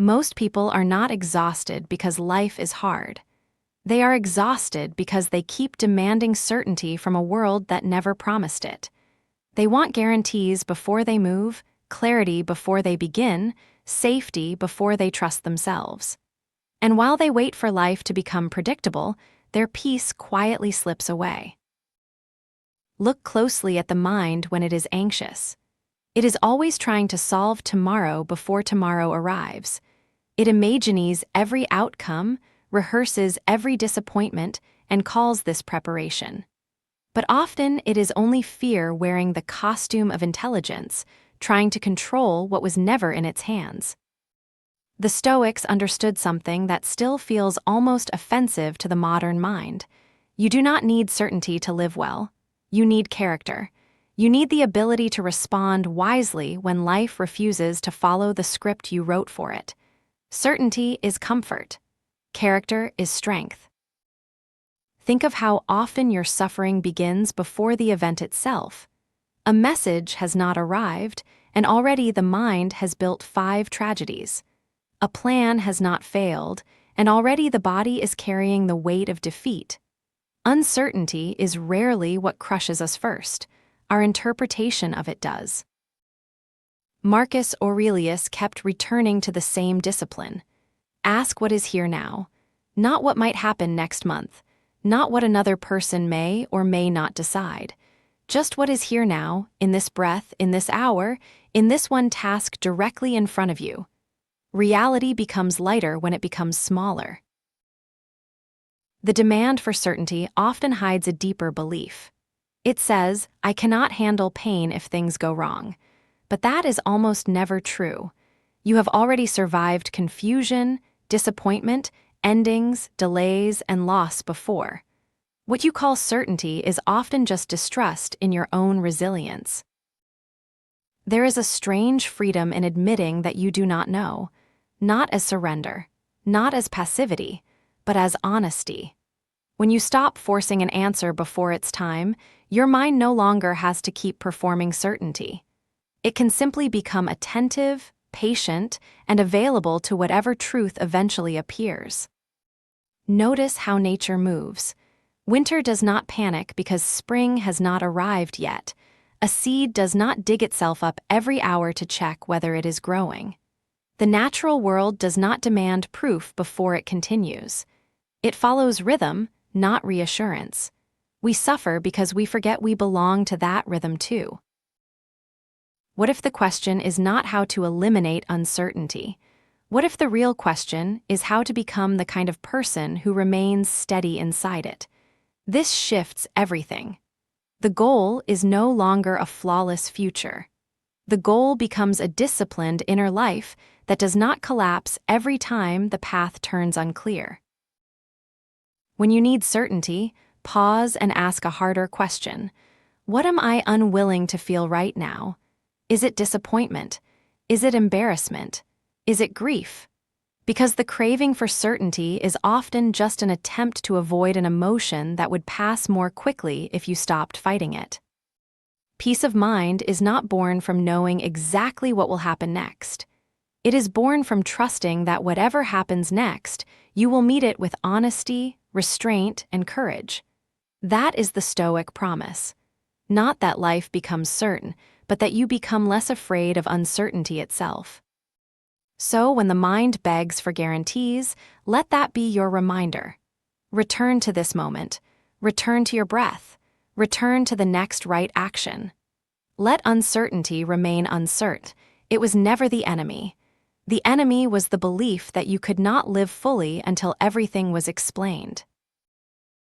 Most people are not exhausted because life is hard. They are exhausted because they keep demanding certainty from a world that never promised it. They want guarantees before they move, clarity before they begin, safety before they trust themselves. And while they wait for life to become predictable, their peace quietly slips away. Look closely at the mind when it is anxious. It is always trying to solve tomorrow before tomorrow arrives. It imagines every outcome, rehearses every disappointment, and calls this preparation. But often it is only fear wearing the costume of intelligence, trying to control what was never in its hands. The Stoics understood something that still feels almost offensive to the modern mind. You do not need certainty to live well. You need character. You need the ability to respond wisely when life refuses to follow the script you wrote for it. Certainty is comfort. Character is strength. Think of how often your suffering begins before the event itself. A message has not arrived, and already the mind has built 5 tragedies. A plan has not failed, and already the body is carrying the weight of defeat. Uncertainty is rarely what crushes us first. Our interpretation of it does. Marcus Aurelius kept returning to the same discipline. Ask what is here now, not what might happen next month, not what another person may or may not decide. Just what is here now, in this breath, in this hour, in this one task directly in front of you. Reality becomes lighter when it becomes smaller. The demand for certainty often hides a deeper belief. It says, I cannot handle pain if things go wrong. But that is almost never true. You have already survived confusion, disappointment, endings, delays, and loss before. What you call certainty is often just distrust in your own resilience. There is a strange freedom in admitting that you do not know, not as surrender, not as passivity, but as honesty. When you stop forcing an answer before it's time, your mind no longer has to keep performing certainty. It can simply become attentive, patient, and available to whatever truth eventually appears. Notice how nature moves. Winter does not panic because spring has not arrived yet. A seed does not dig itself up every hour to check whether it is growing. The natural world does not demand proof before it continues. It follows rhythm, not reassurance. We suffer because we forget we belong to that rhythm too. What if the question is not how to eliminate uncertainty? What if the real question is how to become the kind of person who remains steady inside it? This shifts everything. The goal is no longer a flawless future. The goal becomes a disciplined inner life that does not collapse every time the path turns unclear. When you need certainty, pause and ask a harder question. What am I unwilling to feel right now? Is it disappointment? Is it embarrassment? Is it grief? Because the craving for certainty is often just an attempt to avoid an emotion that would pass more quickly if you stopped fighting it. Peace of mind is not born from knowing exactly what will happen next. It is born from trusting that whatever happens next, you will meet it with honesty, restraint, and courage. That is the Stoic promise. Not that life becomes certain, but that you become less afraid of uncertainty itself. So when the mind begs for guarantees, let that be your reminder. Return to this moment. Return to your breath. Return to the next right action. Let uncertainty remain uncertain. It was never the enemy. The enemy was the belief that you could not live fully until everything was explained.